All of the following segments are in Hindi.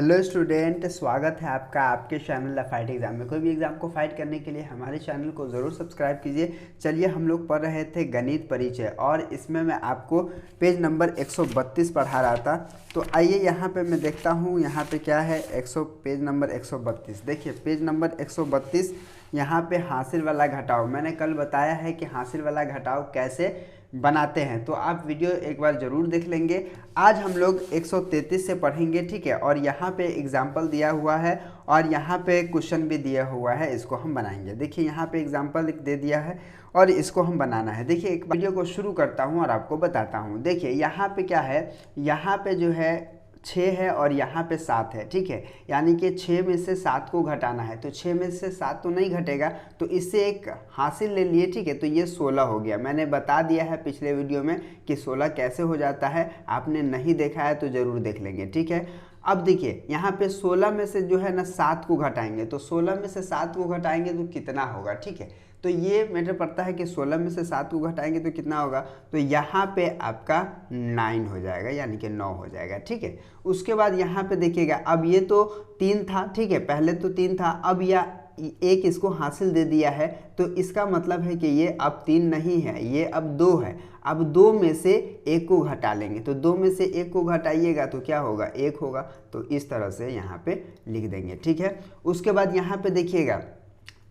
हेलो स्टूडेंट, स्वागत है आपका आपके चैनल द फाइट एग्जाम में। कोई भी एग्जाम को फाइट करने के लिए हमारे चैनल को ज़रूर सब्सक्राइब कीजिए। चलिए, हम लोग पढ़ रहे थे गणित परिचय और इसमें मैं आपको पेज नंबर 132 पढ़ा रहा था। तो आइए यहाँ पे मैं देखता हूँ यहाँ पे क्या है। पेज नंबर 132 देखिए, पेज नंबर 132 यहाँ पे हासिल वाला घटाव। मैंने कल बताया है कि हासिल वाला घटाव कैसे बनाते हैं, तो आप वीडियो एक बार ज़रूर देख लेंगे। आज हम लोग 133 से पढ़ेंगे, ठीक है। और यहाँ पे एग्जाम्पल दिया हुआ है और यहाँ पे क्वेश्चन भी दिया हुआ है, इसको हम बनाएंगे। देखिए, यहाँ पे एग्जाम्पल दे दिया है और इसको हम बनाना है। देखिए, एक वीडियो को शुरू करता हूँ और आपको बताता हूँ। देखिए, यहाँ पे क्या है, यहाँ पे जो है 6 है और यहाँ पे 7 है, ठीक है। यानी कि 6 में से 7 को घटाना है, तो 6 में से 7 तो नहीं घटेगा, तो इससे एक हासिल ले लिए, ठीक है। तो ये 16 हो गया। मैंने बता दिया है पिछले वीडियो में कि 16 कैसे हो जाता है। आपने नहीं देखा है तो ज़रूर देख लेंगे, ठीक है। अब देखिए, यहाँ पे 16 में से जो है ना 7 को घटाएंगे, तो 16 में से 7 को घटाएंगे तो कितना होगा, ठीक है। तो ये मैटर पड़ता है कि 16 में से 7 को घटाएंगे तो कितना होगा, तो यहाँ पे आपका 9 हो जाएगा, यानी कि 9 हो जाएगा, ठीक है। उसके बाद यहाँ पे देखिएगा, अब ये तो 3 था, ठीक है, पहले तो 3 था, अब यह एक इसको हासिल दे दिया है, तो इसका मतलब है कि ये अब 3 नहीं है, ये अब 2 है। अब 2 में से 1 को घटा लेंगे, तो 2 में से 1 को घटाइएगा तो क्या होगा, 1 होगा। तो इस तरह से यहाँ पे लिख देंगे, ठीक है। उसके बाद यहाँ पे देखिएगा,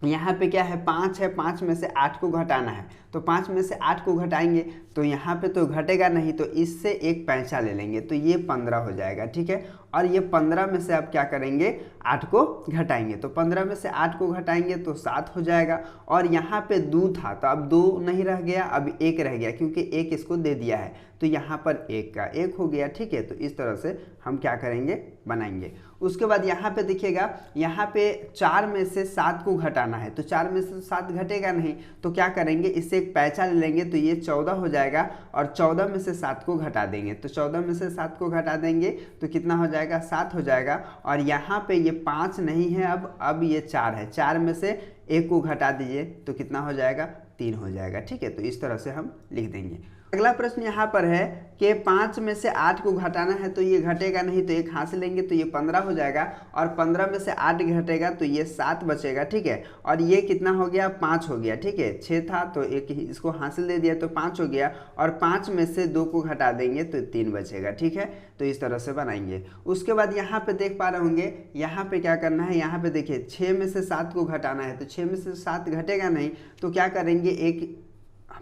यहाँ पे क्या है, 5 है, 5 में से 8 को घटाना है, तो 5 में से 8 को घटाएंगे तो यहाँ पे तो घटेगा नहीं, तो इससे एक पैंचा ले लेंगे, तो ये 15 हो जाएगा, ठीक है। और ये 15 में से आप क्या करेंगे, 8 को घटाएंगे, तो 15 में से 8 को घटाएंगे तो 7 हो जाएगा। और यहाँ पे 2 था, तो अब 2 नहीं रह गया, अब 1 रह गया, क्योंकि 1 इसको दे दिया है, तो यहाँ पर 1 का 1 हो गया, ठीक है। तो इस तरह से हम क्या करेंगे, बनाएंगे। उसके बाद यहाँ पे देखिएगा, यहाँ पे 4 में से 7 को घटाना है, तो 4 में से 7 घटेगा नहीं, तो क्या करेंगे, इससे एक पैंचा ले लेंगे, तो ये 14 हो जाएगा। और 14 में से 7 को घटा देंगे, तो 14 में से 7 को घटा देंगे तो कितना हो जाएगा, 7 हो जाएगा। और यहाँ पे ये 5 नहीं है, अब ये 4 है, 4 में से 1 को घटा दीजिए तो कितना हो जाएगा, 3 हो जाएगा, ठीक है। तो इस तरह से हम लिख देंगे। अगला प्रश्न यहाँ पर है कि 5 में से 8 को घटाना है, तो ये घटेगा नहीं, तो एक हासिल लेंगे तो ये 15 हो जाएगा। और 15 में से 8 घटेगा तो ये 7 बचेगा, ठीक है। और ये कितना हो गया, 5 हो गया, ठीक है। 6 था तो एक इसको हासिल दे दिया तो 5 हो गया। और 5 में से 2 को घटा देंगे तो 3 बचेगा, ठीक है। तो इस तरह से बनाएंगे। उसके बाद यहाँ पे देख पा रहे होंगे, यहाँ पे क्या करना है, यहाँ पे देखिए 6 में से 7 को घटाना है, तो 6 में से 7 घटेगा नहीं, तो क्या करेंगे, एक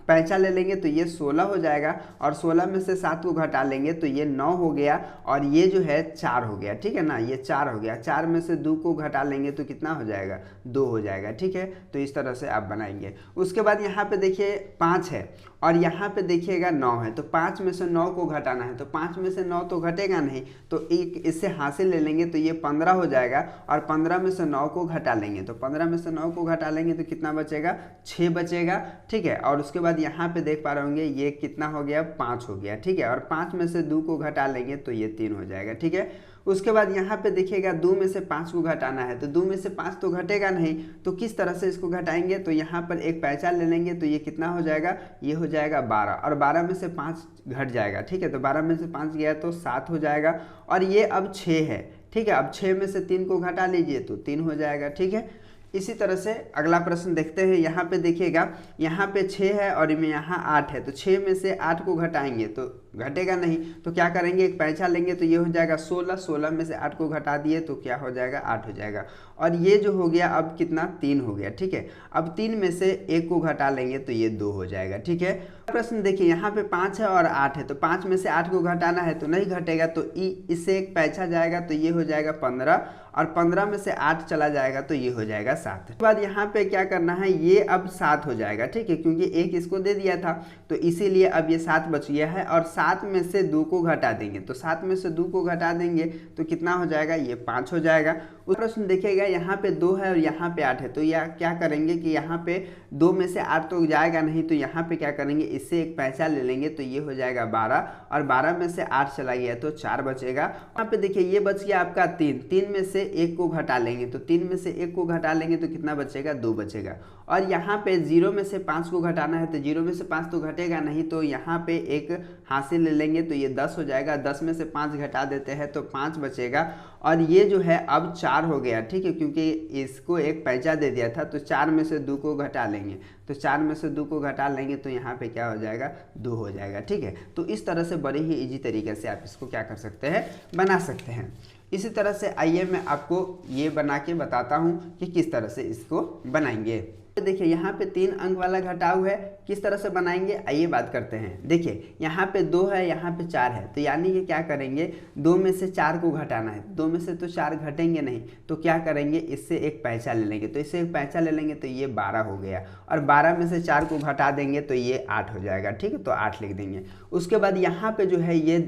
पैंचा ले लेंगे, तो ये 16 हो जाएगा। और 16 में से 7 को घटा लेंगे तो ये 9 हो गया। और ये जो है 4 हो गया, ठीक है ना, ये 4 हो गया। 4 में से 2 को घटा लेंगे तो कितना हो जाएगा, 2 हो जाएगा, ठीक है। तो इस तरह से आप बनाएंगे। उसके बाद यहाँ पे देखिए 5 है और यहाँ पे देखिएगा 9 है, तो 5 में से 9 को घटाना है, तो 5 में से 9 तो घटेगा नहीं, तो एक इससे हासिल ले लेंगे तो ये 15 हो जाएगा। और 15 में से 9 को घटा लेंगे, तो 15 में से 9 को घटा लेंगे तो कितना बचेगा, 6 बचेगा, ठीक है। और उसके बाद यहाँ पे देख पा रहे होंगे ये कितना हो गया, 5 हो गया, ठीक है। और 5 में से 2 को घटा लेंगे तो ये 3 हो जाएगा, ठीक है। उसके बाद यहाँ पे देखिएगा 2 में से 5 को घटाना है, तो 2 में से 5 तो घटेगा नहीं, तो किस तरह से इसको घटाएंगे, तो यहाँ पर एक पैंचा ले लेंगे, तो ये कितना हो जाएगा, ये हो जाएगा 12। और 12 में से 5 घट जाएगा, ठीक है। तो 12 में से 5 गया तो 7 हो जाएगा। और ये अब 6 है, ठीक है। अब 6 में से 3 को घटा लीजिए तो 3 हो जाएगा, ठीक है। इसी तरह से अगला प्रश्न देखते हैं। यहाँ पे देखिएगा, यहाँ पे 6 है और यहाँ 8 है, तो 6 में से 8 को घटाएंगे तो घटेगा नहीं, तो क्या करेंगे, एक पैंचा लेंगे, तो ये हो जाएगा 16। 16 में से 8 को घटा दिए तो क्या हो जाएगा, 8 हो जाएगा। और ये जो हो गया अब कितना, 3 हो गया, ठीक है। अब 3 में से 1 को घटा लेंगे तो ये 2 हो जाएगा, ठीक है। प्रश्न देखिए, यहाँ पे 5 है और 8 है, तो 5 में से 8 को घटाना है तो नहीं घटेगा, तो इससे एक पैंचा जाएगा तो ये हो जाएगा 15। और 15 में से 8 चला जाएगा तो ये हो जाएगा 7। उसके बाद यहाँ पे क्या करना है, ये अब 7 हो जाएगा, ठीक है, क्योंकि 1 इसको दे दिया था, तो इसीलिए अब ये 7 बच गया है। और 7 में से 2 को घटा देंगे, तो 7 में से 2 को घटा देंगे तो कितना हो जाएगा, ये 5 हो जाएगा। उस प्रश्न देखिएगा, यहाँ पे 2 है और यहाँ पे 8 है, तो यह क्या करेंगे कि यहाँ पे 2 में से 8 तो जाएगा नहीं, तो यहाँ पे क्या करेंगे, इससे एक पैंचा ले लेंगे, तो ये हो जाएगा 12। और 12 में से 8 चला गया तो 4 बचेगा। यहाँ पे देखिए ये बच गया आपका 3। 3 में से 1 को घटा लेंगे, तो 3 में से 1 को घटा लेंगे तो कितना बचेगा, 2 बचेगा। और यहाँ पे 0 में से 5 को घटाना है, तो 0 में से 5 तो घटेगा नहीं, तो यहाँ पे एक हासिल ही ले लेंगे तो ये 10 हो जाएगा, 10 में से 5 घटा देते हैं तो 5 बचेगा, और ये जो है अब 4 हो गया, ठीक है, क्योंकि इसको एक पैंचा दे दिया था तो 4 में से 2 को घटा लेंगे, तो 4 में से 2 को घटा लेंगे तो यहाँ पे क्या हो जाएगा, 2 हो जाएगा, ठीक है। तो इस तरह से बड़े ही इजी तरीके से आप इसको क्या कर सकते हैं, बना सकते हैं। इसी तरह से आइए मैं आपको ये बना के बताता हूँ कि किस तरह से इसको बनाएंगे। देखिए यहाँ पे 3 अंक वाला घटाव है, किस तरह से बनाएंगे आइए बात करते हैं। देखिए यहाँ पे 2 है, यहाँ पे 4 है, तो यानी कि क्या करेंगे, 2 में से 4 को घटाना है, 2 में से तो 4 घटेंगे नहीं, तो क्या करेंगे, इससे एक पैंचा ले लेंगे, तो इससे एक पैंचा ले लेंगे तो ये 12 हो गया, और 12 में से 4 को घटा देंगे तो ये 8 हो जाएगा, ठीक है, तो 8 लिख देंगे। उसके बाद यहाँ पे जो है ये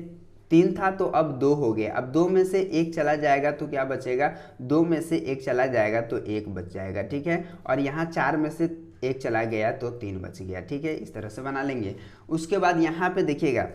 3 था तो अब 2 हो गया, अब 2 में से 1 चला जाएगा तो क्या बचेगा, 2 में से 1 चला जाएगा तो 1 बच जाएगा, ठीक है, और यहाँ 4 में से 1 चला गया तो 3 बच गया, ठीक है, इस तरह से बना लेंगे। उसके बाद यहाँ पे देखिएगा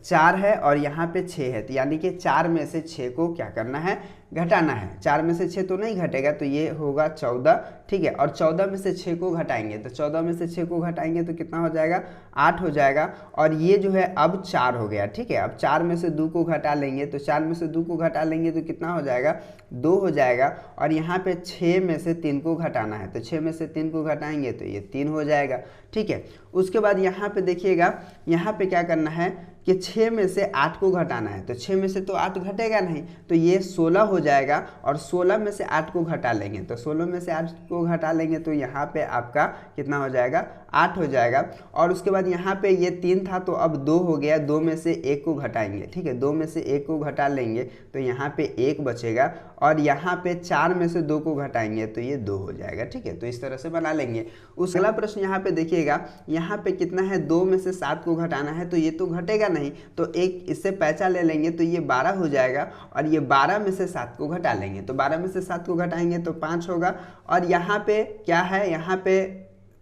4 है और यहाँ पे 6 है, तो यानी कि 4 में से 6 को क्या करना है, घटाना है। 4 में से 6 तो नहीं घटेगा तो ये होगा 14, ठीक है, और 14 में से 6 को घटाएंगे तो 14 में से 6 को घटाएंगे तो कितना हो जाएगा, 8 हो जाएगा, और ये जो है अब 4 हो गया, ठीक है। अब 4 में से 2 को घटा लेंगे तो 4 में से 2 को घटा लेंगे तो कितना हो जाएगा, 2 हो जाएगा, और यहाँ पे 6 में से 3 को घटाना है तो 6 में से 3 को घटाएंगे तो ये 3 हो जाएगा, ठीक है। उसके बाद यहाँ पे देखिएगा, यहाँ पे क्या करना है कि 6 में से 8 को घटाना है, तो 6 में से तो 8 घटेगा नहीं, तो ये 16 हो जाएगा, और 16 में से 8 को घटा लेंगे तो 16 में से 8 को घटा लेंगे तो यहाँ पे आपका कितना हो जाएगा, 8 हो जाएगा। और उसके बाद यहाँ पे ये 3 था तो अब 2 हो गया, 2 में से 1 को घटाएंगे, ठीक है, 2 में से 1 को घटा लेंगे तो यहाँ पे 1 बचेगा, और यहाँ पे 4 में से 2 को घटाएंगे तो ये 2 हो जाएगा, ठीक है, तो इस तरह से बना लेंगे। उस अगला प्रश्न यहाँ पे देखिएगा, यहाँ पे कितना है, 2 में से 7 को घटाना है, तो ये तो घटेगा नहीं, तो एक इससे पैंचा ले लेंगे तो ये 12 हो जाएगा, और ये 12 में से 7 को घटा लेंगे, तो 12 में से 7 को घटाएंगे तो 5 होगा, और यहाँ पे क्या है, यहाँ पे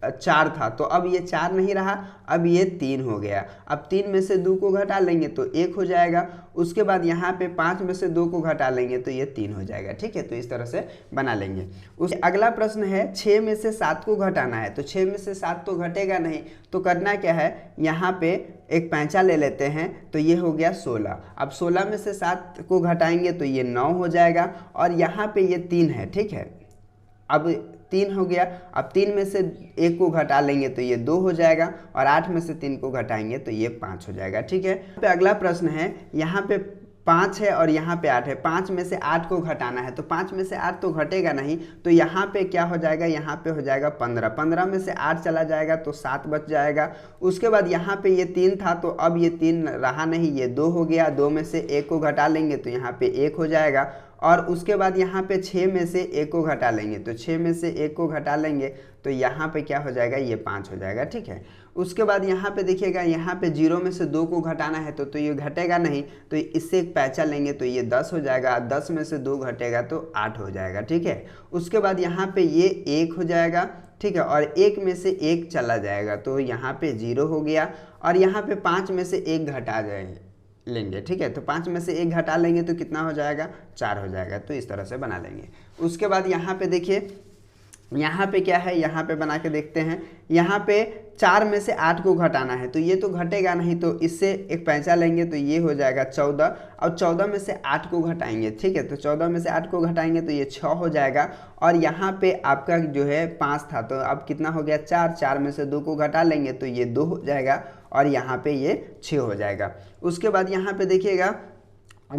4 था तो अब ये 4 नहीं रहा, अब ये 3 हो गया, अब 3 में से 2 को घटा लेंगे तो 1 हो जाएगा। उसके बाद यहाँ पे 5 में से 2 को घटा लेंगे तो ये 3 हो जाएगा, ठीक है, तो इस तरह से बना लेंगे। उस अगला प्रश्न है 6 में से 7 को घटाना है, तो 6 में से 7 तो घटेगा नहीं, तो करना क्या है, यहाँ पे एक पैंचा ले लेते हैं तो ये हो गया 16, अब 16 में से 7 को घटाएंगे तो ये 9 हो जाएगा, और यहाँ पे ये 3 है, ठीक है, अब 3 हो गया, अब 3 में से 1 को घटा लेंगे तो ये 2 हो जाएगा, और 8 में से 3 को घटाएंगे तो ये 5 हो जाएगा, ठीक है। पे अगला प्रश्न है, यहाँ पे 5 है और यहाँ पे 8 है, 5 में से 8 को घटाना है, तो 5 में से 8 तो घटेगा नहीं, तो यहाँ पे क्या हो जाएगा, यहाँ पे हो जाएगा 15, 15 में से 8 चला जाएगा तो 7 बच जाएगा। उसके बाद यहाँ पे ये 3 था तो अब ये 3 रहा नहीं, ये 2 हो गया, 2 में से 1 को घटा लेंगे तो यहाँ पे 1 हो जाएगा, और उसके बाद यहाँ पे 6 में से 1 को घटा लेंगे, तो 6 में से 1 को घटा लेंगे तो यहाँ पे क्या हो जाएगा, ये 5 हो जाएगा, ठीक है। उसके बाद यहाँ पे देखिएगा, यहाँ पे 0 में से 2 को घटाना है तो ये घटेगा नहीं, तो इससे एक पैंचा लेंगे तो ये 10 हो जाएगा, 10 में से 2 घटेगा तो 8 हो जाएगा, ठीक है। उसके बाद यहाँ पे ये 1 हो जाएगा, ठीक है, और 1 में से 1 चला जाएगा तो यहाँ पे 0 हो गया, और यहाँ पे 5 में से 1 घटा लेंगे, ठीक है, तो 5 में से 1 घटा लेंगे तो कितना हो जाएगा, 4 हो जाएगा, तो इस तरह से बना लेंगे। उसके बाद यहाँ पे देखिए, यहाँ पे क्या है, यहाँ पे बना के देखते हैं, यहाँ पे 4 में से 8 को घटाना है, तो ये तो घटेगा नहीं, तो इससे एक पैंचा लेंगे तो ये हो जाएगा 14, और 14 में से 8 को घटाएंगे, ठीक है, तो 14 में से 8 को घटाएंगे तो ये 6 हो जाएगा, और यहाँ पे आपका जो है 5 था तो अब कितना हो गया, 4, 4 में से 2 को घटा लेंगे तो ये 2 हो जाएगा, और यहाँ पे ये 6 हो जाएगा। उसके बाद यहाँ पे देखिएगा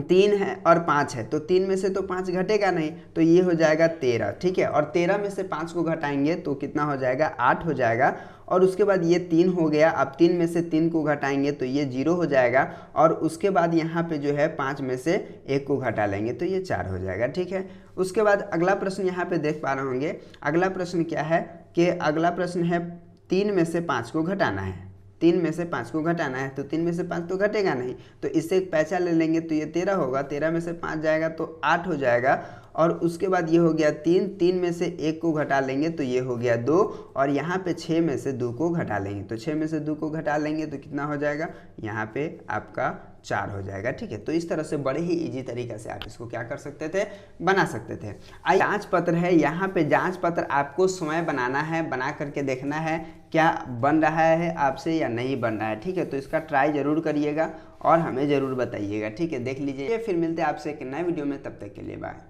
3 है और 5 है, तो 3 में से तो 5 घटेगा नहीं, तो ये हो जाएगा 13, ठीक है, और 13 में से 5 को घटाएंगे तो कितना हो जाएगा, 8 हो जाएगा, और उसके बाद ये 3 हो गया, अब 3 में से 3 को घटाएंगे तो ये 0 हो जाएगा, और उसके बाद यहाँ पे जो है 5 में से 1 को घटा लेंगे तो ये 4 हो जाएगा, ठीक है। उसके बाद अगला प्रश्न यहाँ पे देख पा रहे होंगे, अगला प्रश्न क्या है कि अगला प्रश्न है 3 में से 5 को घटाना है, 3 में से 5 को घटाना है, तो 3 में से 5 तो घटेगा नहीं, तो इससे एक पैंचा ले लेंगे तो ये 13 होगा, 13 में से 5 जाएगा तो 8 हो जाएगा, और उसके बाद ये हो गया 3, 3 में से 1 को घटा लेंगे तो ये हो गया 2, और यहाँ पे 6 में से 2 को घटा लेंगे, तो 6 में से 2 को घटा लेंगे तो कितना हो जाएगा, यहाँ पे आपका 4 हो जाएगा। ठीक है, तो इस तरह से बड़े ही इजी तरीके से आप इसको क्या कर सकते थे, बना सकते थे। जांच पत्र है, यहाँ पे जांच पत्र आपको स्वयं बनाना है, बना करके देखना है क्या बन रहा है आपसे या नहीं बन रहा है। ठीक है, तो इसका ट्राई जरूर करिएगा और हमें ज़रूर बताइएगा। ठीक है, देख लीजिए। फिर मिलते हैं आपसे एक नए वीडियो में, तब तक के लिए बाय।